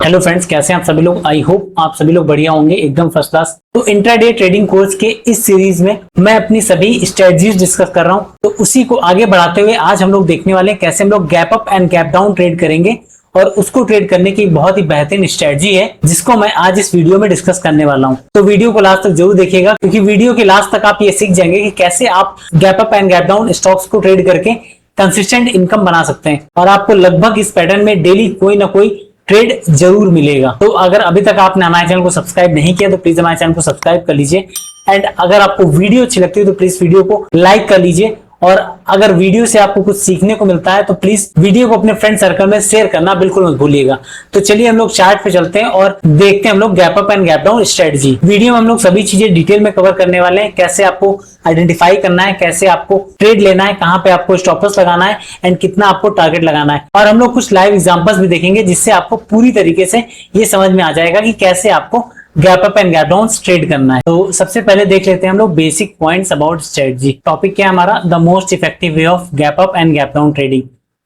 Hello friends, कैसे हैं आप सभी लोग। आई होप आप सभी लोग बढ़िया होंगे, एकदम फर्स्ट क्लास। तो इंट्राडे ट्रेडिंग कोर्स के इस सीरीज में मैं अपनी सभी स्ट्रेटजीज डिस्कस कर रहा हूं। तो उसी को आगे बढ़ाते हुए आज हम लोग देखने वाले हैं कैसे हम लोग gap up and gap down trade करेंगे, और उसको ट्रेड करने की बहुत ही बेहतरीन स्ट्रेटजी है जिसको मैं आज इस वीडियो में डिस्कस करने वाला हूं। तो वीडियो को लास्ट तक जरूर देखिएगा, क्योंकि वीडियो के लास्ट तक आप ये सीख जाएंगे कि कैसे आप gap up and gap down stocks को ट्रेड करके कंसिस्टेंट इनकम बना सकते हैं, और आपको लगभग इस पैटर्न में डेली कोई ना कोई ट्रेड जरूर मिलेगा। तो अगर अभी तक आपने हमारे चैनल को सब्सक्राइब नहीं किया तो प्लीज हमारे चैनल को सब्सक्राइब कर लीजिए, एंड अगर आपको वीडियो अच्छी लगती है तो प्लीज वीडियो को लाइक कर लीजिए, और अगर वीडियो से आपको कुछ सीखने को मिलता है तो प्लीज वीडियो को अपने फ्रेंड सर्कल में शेयर करना बिल्कुल मत भूलिएगा। तो चलिए हम लोग चार्ट पे चलते हैं और देखते हैं हम लोग gap up and gap down strategy. Video में हम लोग सभी चीजें डिटेल में कवर करने वाले हैं, कैसे आपको आइडेंटिफाई करना है, कैसे आपको ट्रेड लेना है, कहां पे आपको स्टॉप लॉस लगाना है, एंड कितना आपको टारगेट लगाना है। और हम लोग कुछ लाइव एग्जांपल्स भी देखेंगे जिससे आपको पूरी तरीके से ये समझ में आ जाएगा कि कैसे आपको gap up and gap down trade करना है। तो सबसे पहले देख लेते हैं हम लोग basic points about strategy. Topic क्या है हमारा, the most effective way of gap up and gap down trading.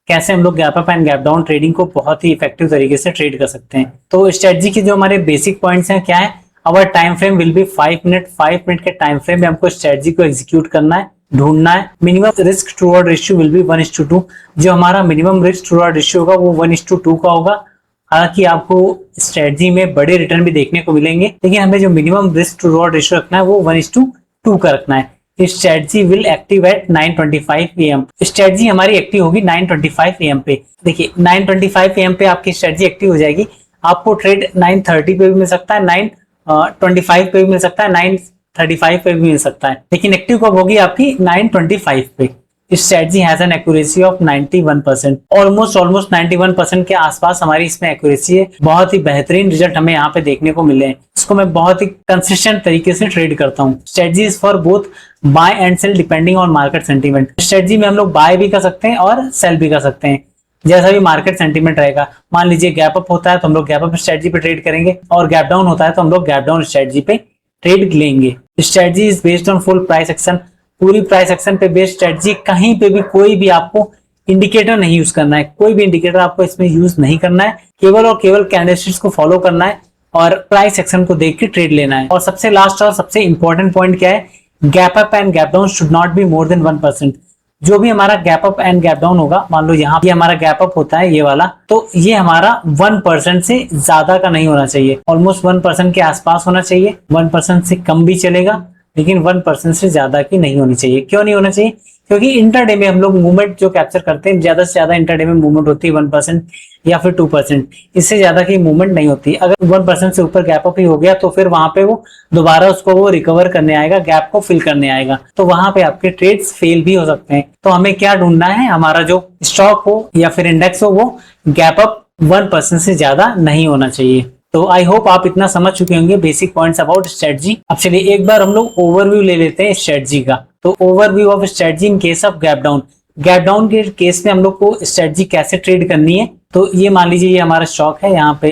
कैसे हम लोग gap up and gap down trading को बहुत ही इफेक्टिव तरीके से ट्रेड कर सकते हैं। तो स्ट्रेटजी के जो हमारे बेसिक पॉइंट्स हैं क्या है, our time frame will be 5 minute. 5 minute के टाइम फ्रेम में हमको स्ट्रेटजी को एग्जीक्यूट करना है, ढूंढना है। Minimum risk to reward ratio will be 1:2। जो हमारा minimum risk to reward ratio होगा वो 1:2 का होगा। हालांकि आपको स्ट्रेटजी में बड़े रिटर्न भी देखने को मिलेंगे, लेकिन हमें जो minimum risk to reward ratio रखना है वो 1:2 का रखना है। Strategy will active at 9:25 AM। Strategy हमारी एक्टिव होगी 9:25 AM पे। देखिए 9:25 AM पे आपकी स्ट्रेटजी एक्टिव हो जाएगी। आपको ट्रेड 9:30 पे भी मिल सकता है, 9:25 पे भी मिल सकता है, 9:35 पे भी मिल सकता है, लेकिन एक्टिव कब होगी आपकी 9:25 पे। Strategy has an accuracy of 91%। Almost 91% के आसपास हमारी इसमें एक्यूरेसी है। बहुत ही बेहतरीन रिजल्ट हमें यहाँ पे देखने को मिले हैं। इसको मैं बहुत ही कंसिस्टेंट तरीके से ट्रेड करता हूँ। Strategy is for both buy and sell depending on market sentiment. Strategy में हम लोग बाय भी कर सकते हैं और सेल भी कर सकते हैं, जैसा भी मार्केट सेंटीमेंट रहेगा। मान लीजिए गैप अप होता है तो हम लोग गैप अप स्ट्रेटजी पे ट्रेड करेंगे, और गैप डाउन होता है तो हम लोग गैप डाउन स्ट्रेटजी पे ट्रेड लेंगे। Strategy is based on full price action. पूरी प्राइस एक्शन पे बेस्ड स्ट्रेटजी। कहीं पे भी कोई भी आपको इंडिकेटर नहीं यूज करना है, कोई भी इंडिकेटर आपको इसमें यूज नहीं करना है। केवल और केवल कैंडलस्टिक्स को फॉलो करना है और प्राइस एक्शन को देख के ट्रेड लेना है। और सबसे लास्ट और सबसे इंपॉर्टेंट पॉइंट क्या है, gap up and gap down should not be more than 1%। जो भी हमारा gap up and gap down होगा, मान लो यहाँ ये हमारा गैप अप होता है ये वाला, तो ये हमारा 1% से ज्यादा का नहीं होना चाहिए। ऑलमोस्ट 1% के आसपास होना चाहिए। 1% से कम भी चलेगा, लेकिन 1% से ज्यादा की नहीं होनी चाहिए। क्यों नहीं होना चाहिए? क्योंकि इंटरडे में हम लोग मूवमेंट जो कैप्चर करते हैं, ज्यादा से ज्यादा इंटरडे में मूवमेंट होती है 1% या फिर 2%। इससे ज्यादा की मूवमेंट नहीं होती। अगर 1% से ऊपर गैप अप ही हो गया तो फिर वहां पे वो दोबारा उसको वो रिकवर करने आएगा, गैप को फिल करने आएगा, तो वहां पे आपके ट्रेड्स फेल भी हो सकते हैं। तो हमें क्या ढूंढना है, हमारा जो स्टॉक हो या फिर इंडेक्स हो वो गैप अप 1% से ज्यादा नहीं होना चाहिए। तो आई होप आप इतना समझ चुके होंगे बेसिक पॉइंट्स अबाउट स्ट्रेटजी। अब चलिए एक बार हम लोग ओवरव्यू ले लेते हैं स्ट्रेटजी का। तो overview of strategy in case of gap down. Gap down के केस में हम लोग को स्ट्रेटजी कैसे ट्रेड करनी है। तो ये मान लीजिए ये हमारा स्टॉक है, यहाँ पे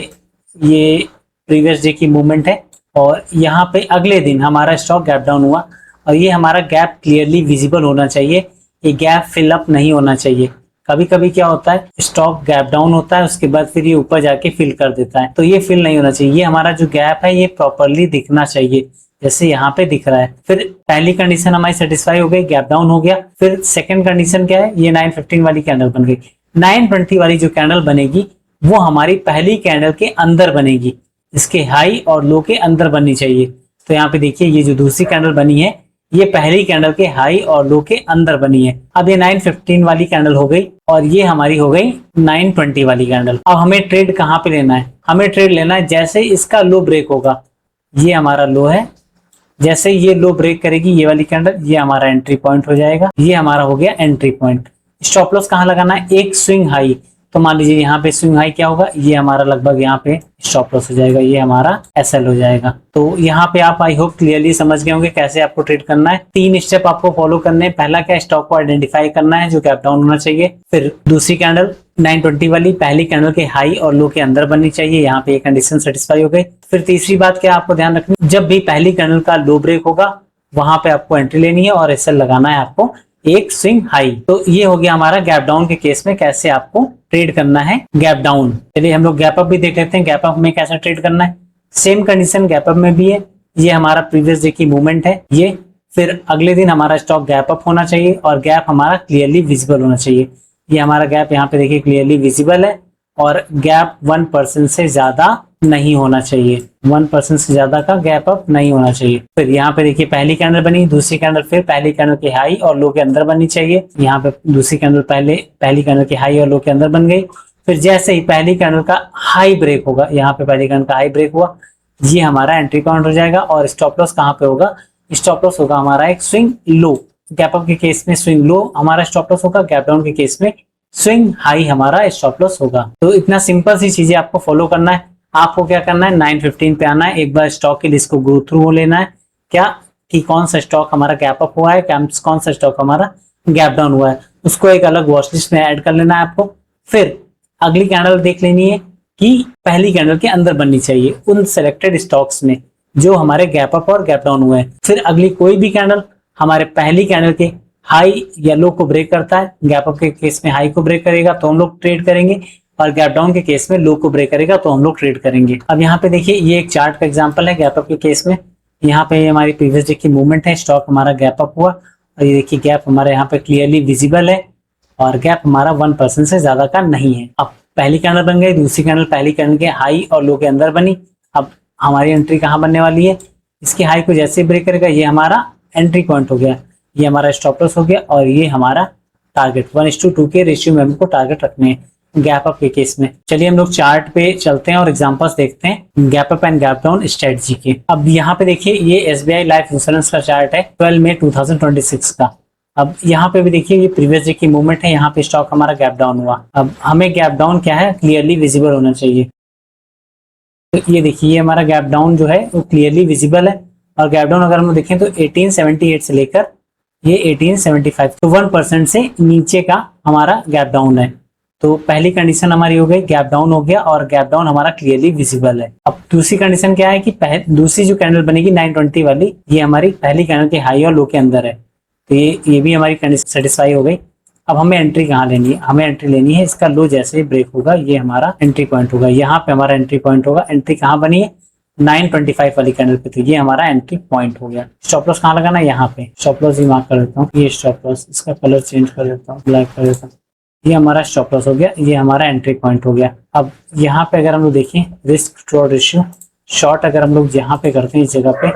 ये प्रीवियस डे की मूवमेंट है, और यहाँ पे अगले दिन हमारा स्टॉक गैप डाउन हुआ, और ये हमारा गैप क्लियरली विजिबल होना चाहिए। ये गैप फिलअप नहीं होना चाहिए। कभी कभी क्या होता है, स्टॉक गैप डाउन होता है, उसके बाद फिर ये ऊपर जाके फिल कर देता है, तो ये फिल नहीं होना चाहिए। ये हमारा जो गैप है ये प्रॉपरली दिखना चाहिए, जैसे यहाँ पे दिख रहा है। फिर पहली कंडीशन हमारी सेटिस्फाई हो गई, गैप डाउन हो गया। फिर सेकंड कंडीशन क्या है, ये 9:15 वाली कैंडल बन गई। 9:20 वाली जो कैंडल बनेगी वो हमारी पहली कैंडल के अंदर बनेगी, इसके हाई और लो के अंदर बननी चाहिए। तो यहाँ पे देखिए ये जो दूसरी कैंडल बनी है ये पहली कैंडल के हाई और लो के अंदर बनी है। अब ये 9:15 वाली कैंडल हो गई, और ये हमारी हो गई 9:20 वाली कैंडल। अब हमें ट्रेड कहाँ पे लेना है, हमें ट्रेड लेना है जैसे इसका लो ब्रेक होगा। ये हमारा लो है, जैसे ये लो ब्रेक करेगी ये वाली कैंडल, ये हमारा एंट्री पॉइंट हो जाएगा। ये हमारा हो गया एंट्री पॉइंट। स्टॉप लॉस कहाँ लगाना है, एक स्विंग हाई। तो मान लीजिए यहाँ पे स्विंग हाई क्या होगा, ये हमारा लगभग यहाँ पे स्टॉप लॉस हो जाएगा, ये हमारा एसएल हो जाएगा। तो यहाँ पे आप आई होप क्लियरली समझ गए होंगे कैसे आपको ट्रेड करना है। 3 स्टेप आपको फॉलो करने हैं। पहला क्या, स्टॉक को आइडेंटिफाई करना है जो गैप डाउन होना चाहिए। फिर दूसरी कैंडल 9:20 वाली पहली कैंडल के हाई और लो के अंदर बननी चाहिए, यहाँ पे ये कंडीशन सेटिस्फाई हो गई। फिर तीसरी बात क्या आपको ध्यान रखनी, जब भी पहली कैंडल का लो ब्रेक होगा वहां पे आपको एंट्री लेनी है और एसएल लगाना है आपको एक स्विंग हाई। तो ये हो गया हमारा गैप डाउन के केस में कैसे आपको ट्रेड करना है गैप डाउन। चलिए हम लोग गैप अप भी देख लेते हैं, गैप अप में कैसा ट्रेड करना है। सेम कंडीशन गैप अप में भी है, ये हमारा प्रीवियस डे की मूवमेंट है ये, फिर अगले दिन हमारा स्टॉक गैप अप होना चाहिए और गैप हमारा क्लियरली विजिबल होना चाहिए। ये हमारा गैप यहाँ पे देखिए क्लियरली विजिबल है और गैप 1% से ज्यादा नहीं होना चाहिए, 1% से ज्यादा का गैप अप नहीं होना चाहिए। फिर यहाँ पे देखिए पहली कैंडल बनी, दूसरी कैंडल फिर पहली कैंडल के हाई और लो के अंदर बननी चाहिए। यहाँ पे दूसरी कैंडल पहली कैंडल के हाई और लो के अंदर बन गई। फिर जैसे ही पहली कैंडल का हाई ब्रेक होगा, यहाँ पे पहली कैंडल का हाई ब्रेक हुआ, ये हमारा एंट्री पॉइंट हो जाएगा। और स्टॉप लॉस कहाँ पे होगा, स्टॉप लॉस होगा हमारा एक स्विंग लो। गैप अप के केस में स्विंग लो हमारा स्टॉप लॉस होगा, गैप डाउन के केस में स्विंग हाई हमारा स्टॉप लॉस होगा। तो इतना सिंपल सी चीजें आपको फॉलो करना है। आपको क्या करना है, 9:15 पे आना है, एक बार स्टॉक की लिस्ट को गो थ्रू लेना है, क्या कि कौन सा स्टॉक हमारा गैप अप हुआ है, कौन सा स्टॉक हमारा गैप डाउन हुआ है, उसको एक अलग वॉच लिस्ट में ऐड कर लेना है आपको। फिर अगली कैंडल देख लेनी है कि पहली कैंडल के अंदर बननी चाहिए उन सेलेक्टेड स्टॉक्स में जो हमारे गैप अप और गैप डाउन हुए हैं। फिर अगली कोई भी कैंडल हमारे पहली कैंडल के हाई या लो को ब्रेक करता है, गैप अप के केस में हाई को ब्रेक करेगा तो हम लोग ट्रेड करेंगे और गैप डाउन के केस में लो को ब्रेक करेगा तो हम लोग ट्रेड करेंगे। अब यहाँ पे देखिए ये एक चार्ट का एग्जांपल है गैप अप के केस में। यहाँ पे हमारी प्रीवियस डे की मूवमेंट है, स्टॉक हमारा गैप अप हुआ और ये देखिए गैप हमारे यहाँ पे क्लियरली विजिबल है और गैप हमारा 1% से ज्यादा का नहीं है। अब पहली कैंडल बन गई, दूसरी कैंडल पहली कैंडल के हाई और लो के अंदर बनी। अब हमारी एंट्री कहाँ बनने वाली है, इसके हाई को जैसे ब्रेक करेगा ये हमारा एंट्री पॉइंट हो गया, ये हमारा स्टॉप लॉस हो गया और ये हमारा टारगेट 1:2 के रेशियो में हमको टारगेट रखने हैं गैप अप के केस में। चलिए हम लोग चार्ट पे चलते हैं और एग्जांपल्स देखते हैं gap up and gap down strategy के। अब यहाँ पे देखिए ये SBI लाइफ इंश्योरेंस का चार्ट है 12 मई 2026 का। अब यहाँ पे भी देखिए ये प्रीवियस डे की मूवमेंट है, यहाँ पे स्टॉक हमारा गैप डाउन हुआ। अब हमें गैप डाउन क्या है, क्लियरली विजिबल होना चाहिए। तो ये देखिए ये हमारा गैप डाउन जो है वो क्लियरली विजिबल है और गैप डाउन अगर हम देखें तो 1878 से लेकर ये 1875, तो 1% से नीचे का हमारा गैप डाउन है। तो पहली कंडीशन हमारी हो गई गैप डाउन हो गया और गैप डाउन हमारा क्लियरली विजिबल है। अब दूसरी कंडीशन क्या है कि दूसरी जो कैंडल बनेगी 920 वाली, ये हमारी पहली कैंडल के हाई और लो के अंदर है, तो ये भी हमारी कंडीशन सेटिस्फाई हो गई। अब हमें एंट्री कहाँ लेनी है, हमें एंट्री लेनी है इसका लो जैसे ही ब्रेक होगा ये हमारा एंट्री पॉइंट होगा, यहाँ पे हमारा एंट्री पॉइंट होगा। एंट्री कहाँ बनी है, 925 वाली कैंडल पे, तो ये हमारा एंट्री पॉइंट हो गया। स्टॉप लॉस कहाँ लगाना है, यहाँ पे स्टॉप लॉस ही मार्क कर देता हूँ, ये स्टॉप लॉस, इसका कलर चेंज कर देता हूँ, ब्लैक कर देता हूँ, ये हमारा स्टॉप लॉस हो गया, ये हमारा एंट्री पॉइंट हो गया। अब यहाँ पे अगर हम लोग देखें रिस्क टू रेशियो शॉर्ट अगर हम लोग यहाँ पे करते हैं इस जगह पे,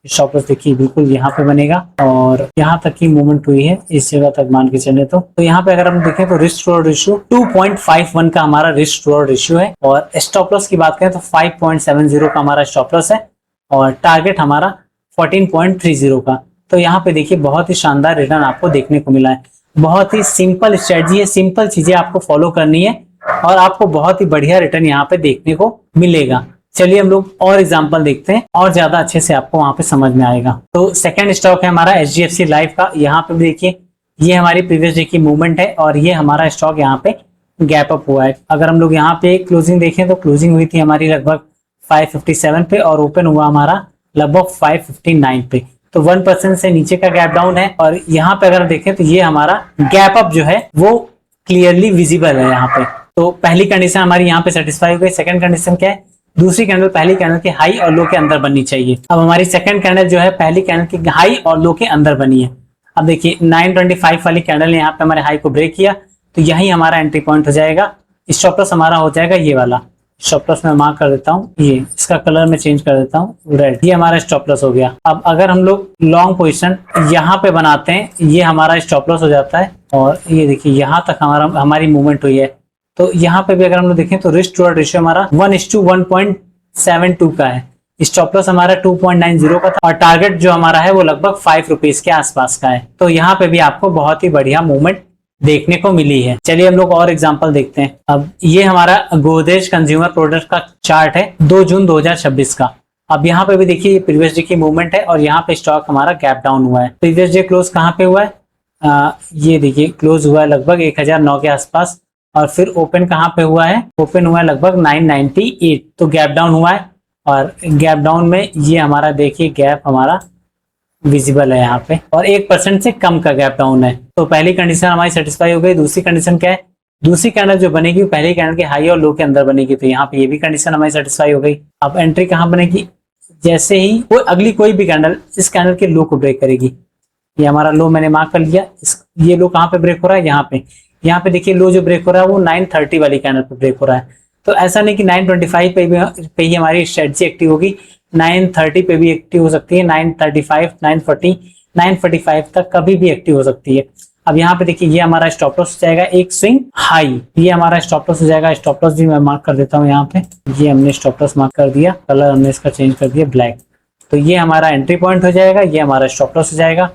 स्टॉप लॉस देखिए बिल्कुल यहाँ पे बनेगा और यहाँ तक की मूवमेंट हुई है इस जगह तक मान के चले तो यहाँ पे अगर हम देखें तो रिस्क टू रेशियो 2.51 का हमारा रिस्क टू रेशियो है और स्टॉप लॉस की बात करें तो 5.70 का हमारा स्टॉप लॉस है और टारगेट हमारा 14.30 का। तो यहाँ पे देखिए बहुत ही शानदार रिटर्न आपको देखने को मिला है। बहुत ही सिंपल स्ट्रेटजी है, सिंपल चीजें आपको फॉलो करनी है और आपको बहुत ही बढ़िया रिटर्न यहाँ पे देखने को मिलेगा। चलिए हम लोग और एग्जांपल देखते हैं और ज्यादा अच्छे से आपको वहां पे समझ में आएगा। तो सेकंड स्टॉक है हमारा HDFC लाइफ का। यहाँ पे भी देखिए ये हमारी प्रीवियस डे की मूवमेंट है और ये हमारा स्टॉक यहाँ पे गैप अप हुआ है। अगर हम लोग यहाँ पे क्लोजिंग देखें तो क्लोजिंग हुई थी हमारी लगभग 557 पे और ओपन हुआ हमारा लगभग 559 पे, तो 1% से नीचे का गैप डाउन है। और यहाँ पे अगर देखें तो ये हमारा गैप अप जो है वो क्लियरली विजिबल है यहाँ पे। तो पहली कंडीशन हमारी यहाँ पे सेटिस्फाई हो गई। सेकंड कंडीशन क्या है, दूसरी कैंडल पहली कैंडल के हाई और लो के अंदर बननी चाहिए। अब हमारी सेकंड कैंडल जो है पहली कैंडल के हाई और लो के अंदर बनी है। अब देखिए 925 वाली कैंडल ने यहाँ पे हमारे हाई को ब्रेक किया तो यही हमारा एंट्री पॉइंट हो जाएगा। स्टॉप लॉस हमारा हो जाएगा ये वाला, स्टॉप लॉस में मार्क कर देता हूँ, ये इसका कलर में चेंज कर देता हूँ रेड, ये हमारा स्टॉप लॉस हो गया। अब अगर हम लोग लॉन्ग पोजीशन यहाँ पे बनाते हैं ये हमारा स्टॉप लॉस हो जाता है और ये देखिए यहाँ तक हमारी मूवमेंट हुई है। तो यहाँ पे भी अगर हम लोग देखें तो रिस्क टू रेशियो हमारा 1:1.72 का है, स्टॉप लॉस हमारा 2.90 का था और टारगेट जो हमारा है वो लगभग 5 रुपीज के आसपास का है। तो यहाँ पे भी आपको बहुत ही बढ़िया मूवमेंट देखने को मिली है। चलिए हम लोग और एग्जांपल देखते हैं। अब ये हमारा गोदरेज कंज्यूमर प्रोडक्ट का चार्ट है 2 जून 2026 का। अब यहाँ पे भी देखिए प्रीवियस डे की मूवमेंट है और यहाँ पे स्टॉक हमारा गैप डाउन हुआ है। प्रीवियस डे क्लोज कहाँ पे हुआ है, ये देखिए क्लोज हुआ है लगभग 1009 के आसपास और फिर ओपन कहाँ पे हुआ है, ओपन हुआ है लगभग 998, तो गैप डाउन हुआ है। और गैप डाउन में ये हमारा देखिए गैप हमारा विजिबल है यहाँ पे, और 1% से कम का गैप डाउन है। तो पहली कंडीशन हमारी सेटिस्फाई हो गई। दूसरी कंडीशन क्या है, दूसरी कैंडल जो बनेगी वो पहली कैंडल के हाई और लो के अंदर बनेगी, तो यहाँ पे ये भी कंडीशन हमारी सेटिस्फाई हो गई। अब एंट्री कहाँ बनेगी, जैसे ही वो अगली कोई भी कैंडल इस कैंडल के लो को ब्रेक करेगी, ये हमारा लो मैंने मार्क कर लिया, ये लो कहाँ पे ब्रेक हो रहा है, यहाँ पे देखिए लो जो ब्रेक हो रहा है वो 930 वाली कैंडल पे ब्रेक हो रहा है। तो ऐसा नहीं कि 925 पे ही हमारी स्ट्रेटजी एक्टिव होगी, 930 पे भी एक्टिव हो सकती है, 935, 940, 945 तक कभी भी एक्टिव हो सकती है। अब यहाँ पे देखिए ये हमारा स्टॉप लॉस हो जाएगा एक स्विंग हाई, ये हमारा स्टॉप लॉस हो जाएगा। स्टॉप लॉस भी मैं मार्क कर देता हूँ यहाँ पे, ये हमने स्टॉप लॉस मार्क कर दिया, कलर हमने इसका चेंज कर दिया ब्लैक। तो ये हमारा एंट्री पॉइंट हो जाएगा, ये हमारा स्टॉप लॉस हो जाएगा।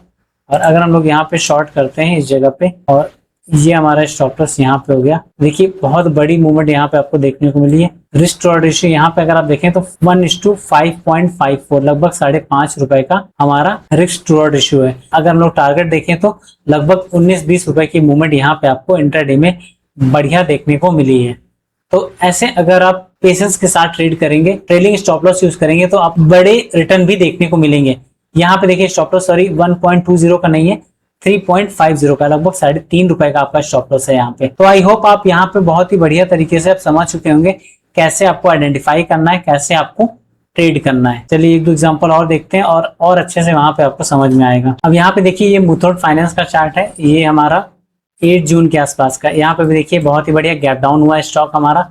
और अगर हम लोग यहाँ पे शॉर्ट करते हैं इस जगह पे, और ये हमारा स्टॉप लॉस यहाँ पे हो गया। देखिए बहुत बड़ी मूवमेंट यहाँ पे आपको देखने को मिली है। रिस्क टू रेशियो यहाँ पे अगर आप देखें तो 1:5.54, लगभग 5.5 रुपए का हमारा रिस्क टू रेशियो है। अगर हम लोग टारगेट देखें तो लगभग 19-20 रुपए की मूवमेंट यहाँ पे आपको इंट्राडे में बढ़िया देखने को मिली है। तो ऐसे अगर आप पेशेंस के साथ ट्रेड करेंगे, ट्रेलिंग स्टॉप लॉस यूज करेंगे, तो आप बड़े रिटर्न भी देखने को मिलेंगे। यहाँ पे देखिए स्टॉप लॉस 1.20 का नहीं है, 3.50 का, लगभग 3.5 रुपए का आपका स्टॉप लॉस है यहाँ पे। तो आई होप आप यहाँ पे बहुत ही बढ़िया तरीके से आप समझ चुके होंगे कैसे आपको आइडेंटिफाई करना है, कैसे आपको ट्रेड करना है। चलिए एक दो एग्जांपल और देखते हैं और अच्छे से वहां पे आपको समझ में आएगा। अब यहाँ पे देखिए ये मुथूट फाइनेंस का चार्ट है, ये हमारा 8 जून के आसपास का। यहाँ पे भी देखिए बहुत ही बढ़िया गैप डाउन हुआ है स्टॉक हमारा,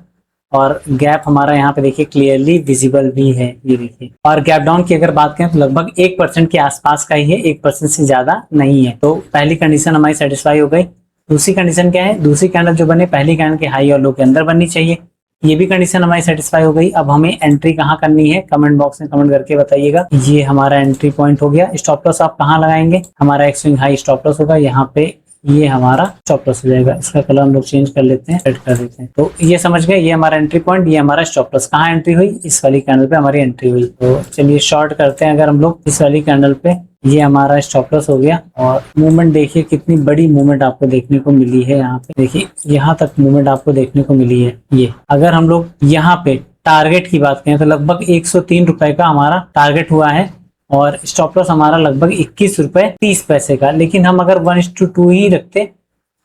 और गैप हमारा यहाँ पे देखिए क्लियरली विजिबल भी है, ये देखिए। और गैप डाउन की अगर बात करें तो लगभग 1% के आसपास का ही है, 1% से ज्यादा नहीं है। तो पहली कंडीशन हमारी सेटिस्फाई हो गई। दूसरी कंडीशन क्या है, दूसरी कैंडल जो बने पहली कैंडल के हाई और लो के अंदर बननी चाहिए, ये भी कंडीशन हमारी सेटिस्फाई हो गई। अब हमें एंट्री कहाँ करनी है, कमेंट बॉक्स में कमेंट करके बताइएगा। ये हमारा एंट्री पॉइंट हो गया। स्टॉप लॉस आप कहाँ लगाएंगे, हमारा एक स्विंग हाई स्टॉप लॉस होगा यहाँ पे, ये हमारा स्टॉप लॉस हो जाएगा। इसका कलर हम लोग चेंज कर लेते हैं, सेट कर देते हैं। तो ये समझ गए, ये हमारा एंट्री पॉइंट, ये हमारा स्टॉप लॉस। कहाँ एंट्री हुई, इस वाली कैंडल पे हमारी एंट्री हुई। तो चलिए शॉर्ट करते हैं अगर हम लोग इस वाली कैंडल पे, ये हमारा स्टॉप लॉस हो गया। और मूवमेंट देखिए कितनी बड़ी मूवमेंट आपको देखने को मिली है। यहाँ पे देखिए यहाँ तक मूवमेंट आपको देखने को मिली है। ये अगर हम लोग यहाँ पे टारगेट की बात करें तो लगभग 103 रुपए का हमारा टारगेट हुआ है, और स्टॉप लॉस हमारा लगभग 21 रुपए 30 पैसे का। लेकिन हम अगर 1:2 ही रखते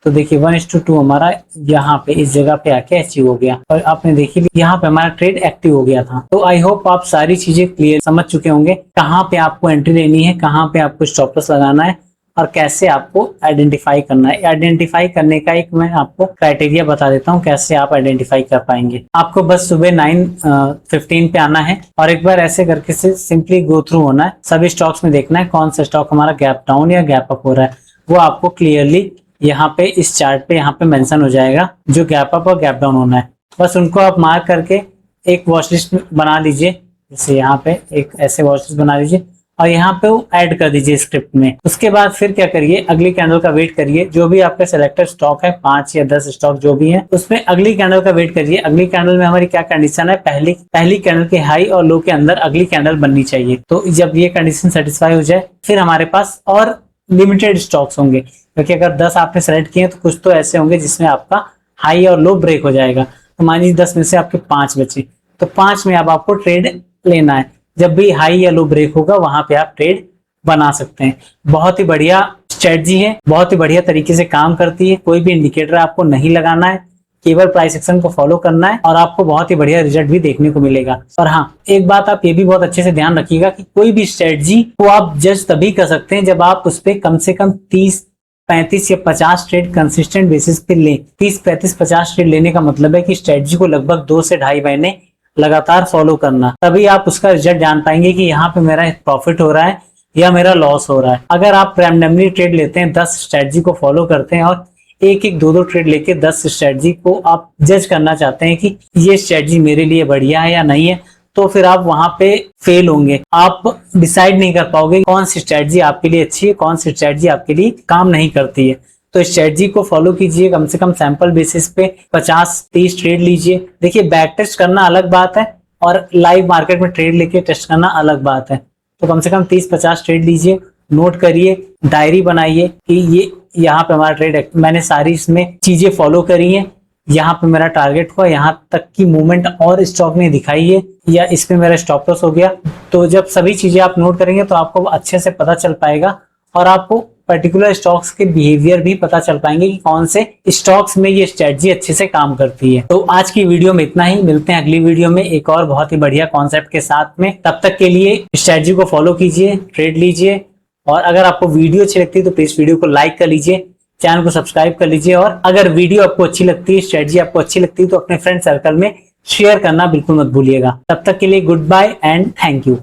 तो देखिए 1:2 हमारा यहाँ पे इस जगह पे आके अचीव हो गया, और आपने देखिए यहाँ पे हमारा ट्रेड एक्टिव हो गया था। तो आई होप आप सारी चीजें क्लियर समझ चुके होंगे, कहाँ पे आपको एंट्री लेनी है, कहाँ पे आपको स्टॉप लॉस लगाना है, और कैसे आपको आइडेंटिफाई करना है। आइडेंटिफाई करने का एक मैं आपको क्राइटेरिया बता देता हूँ कैसे आप आइडेंटिफाई कर पाएंगे। आपको बस सुबह 9:15 पे आना है, और एक बार ऐसे करके से सिंपली गो थ्रू होना है, सभी स्टॉक्स में देखना है कौन सा स्टॉक हमारा गैप डाउन या गैप अप हो रहा है। वो आपको क्लियरली यहाँ पे इस चार्ट पे यहाँ पे मेंशन हो जाएगा जो गैप अप और गैप डाउन होना है। बस उनको आप मार्क करके एक वॉच लिस्ट बना लीजिए, जैसे यहाँ पे एक ऐसे वॉच लिस्ट बना लीजिए, और यहाँ पे वो ऐड कर दीजिए स्क्रिप्ट में। उसके बाद फिर क्या करिए, अगली कैंडल का वेट करिए। जो भी आपका सिलेक्टेड स्टॉक है, 5 या 10 स्टॉक जो भी है, उसमें अगली कैंडल का वेट करिए। अगली कैंडल में हमारी क्या कंडीशन है, पहली कैंडल के हाई और लो के अंदर अगली कैंडल बननी चाहिए। तो जब ये कंडीशन सेटिस्फाई हो जाए फिर हमारे पास और लिमिटेड स्टॉक्स होंगे, क्योंकि अगर 10 आपने सेलेक्ट किए तो कुछ तो ऐसे होंगे जिसमें आपका हाई और लो ब्रेक हो जाएगा। तो मान लीजिए 10 में से आपके 5 बचे, तो 5 में अब आपको ट्रेड लेना है। जब भी हाई या लो ब्रेक होगा वहां पे आप ट्रेड बना सकते हैं। बहुत ही बढ़िया स्ट्रेटजी है, बहुत ही बढ़िया तरीके से काम करती है। कोई भी इंडिकेटर आपको नहीं लगाना है, केवल प्राइस एक्शन को फॉलो करना है, और आपको बहुत ही बढ़िया रिजल्ट भी देखने को मिलेगा। और हाँ, एक बात आप ये भी बहुत अच्छे से ध्यान रखिएगा कि कोई भी स्ट्रेटजी को आप जज तभी कर सकते हैं जब आप उस पर कम से कम 30, 35 या 50 ट्रेड कंसिस्टेंट बेसिस पे लें। 30, 35, 50 ट्रेड लेने का मतलब है कि स्ट्रेटजी को लगभग 2 से 2.5 महीने लगातार फॉलो करना, तभी आप उसका रिजल्ट जान पाएंगे कि यहाँ पे मेरा प्रॉफिट हो रहा है या मेरा लॉस हो रहा है। अगर आप रैंडमली ट्रेड लेते हैं, 10 स्ट्रेटजी को फॉलो करते हैं और एक 2 ट्रेड लेके 10 स्ट्रेटजी को आप जज करना चाहते हैं कि ये स्ट्रेटजी मेरे लिए बढ़िया है या नहीं है, तो फिर आप वहां पे फेल होंगे। आप डिसाइड नहीं कर पाओगे कौन सी स्ट्रेटजी आपके लिए अच्छी है, कौन सी स्ट्रेटजी आपके लिए काम नहीं करती है। तो स्ट्रेटजी को फॉलो कीजिए, कम से कम सैंपल बेसिस पे 50-30 ट्रेड लीजिए। देखिए बैक टेस्ट करना अलग बात है और लाइव मार्केट में ट्रेड लेके टेस्ट करना अलग बात है। तो कम से कम 30-50 ट्रेड लीजिए, नोट करिए, डायरी बनाइए कि ये यहाँ पे हमारा ट्रेड, मैंने सारी इसमें चीजें फॉलो करी हैं, यहाँ पे मेरा टारगेट हुआ, यहाँ तक की मूवमेंट और स्टॉक ने दिखाई है, या इस पे मेरा स्टॉप लॉस हो गया। तो जब सभी चीजें आप नोट करेंगे तो आपको अच्छे से पता चल पाएगा और आपको पर्टिकुलर स्टॉक्स के बिहेवियर भी पता चल पाएंगे कि कौन से स्टॉक्स में ये स्ट्रेटजी अच्छे से काम करती है। तो आज की वीडियो में इतना ही, मिलते हैं अगली वीडियो में एक और बहुत ही बढ़िया कॉन्सेप्ट के साथ में। तब तक के लिए स्ट्रेटजी को फॉलो कीजिए, ट्रेड लीजिए, और अगर आपको वीडियो अच्छी लगती है तो प्लीज वीडियो को लाइक कर लीजिए, चैनल को सब्सक्राइब कर लीजिए, और अगर वीडियो आपको अच्छी लगती है, स्ट्रेटजी आपको अच्छी लगती है तो अपने फ्रेंड सर्कल में शेयर करना बिल्कुल मत भूलिएगा। तब तक के लिए goodbye and thank you.